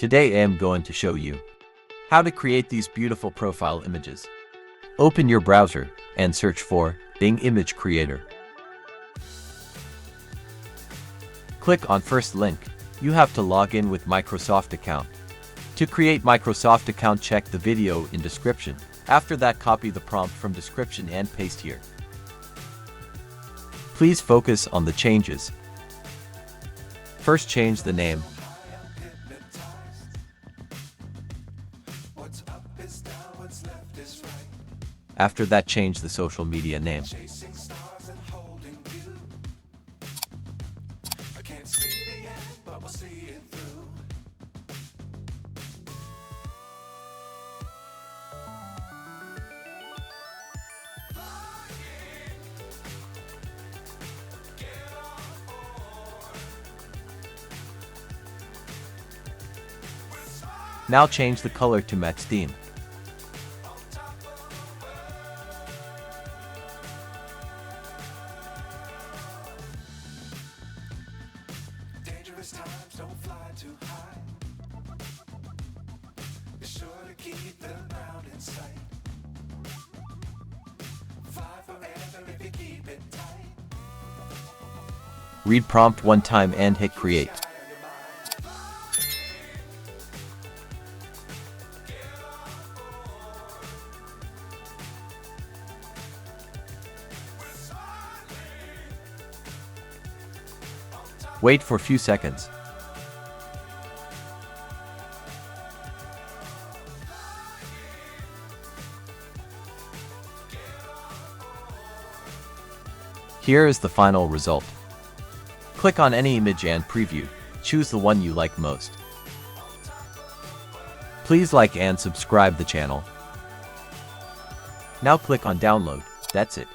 Today I am going to show you how to create these beautiful profile images. Open your browser and search for Bing Image Creator. Click on first link. You have to log in with Microsoft account. To create Microsoft account, check the video in description. After that, copy the prompt from description and paste here. Please focus on the changes. First, change the name. After that, change the social media name. Now change the color to match theme. Times don't fly too high. Be sure to keep the ground in sight. Fly forever if you keep it tight. Read prompt one time and hit create. Wait for a few seconds. Here is the final result. Click on any image and preview. Choose the one you like most. Please like and subscribe the channel. Now click on download. That's it.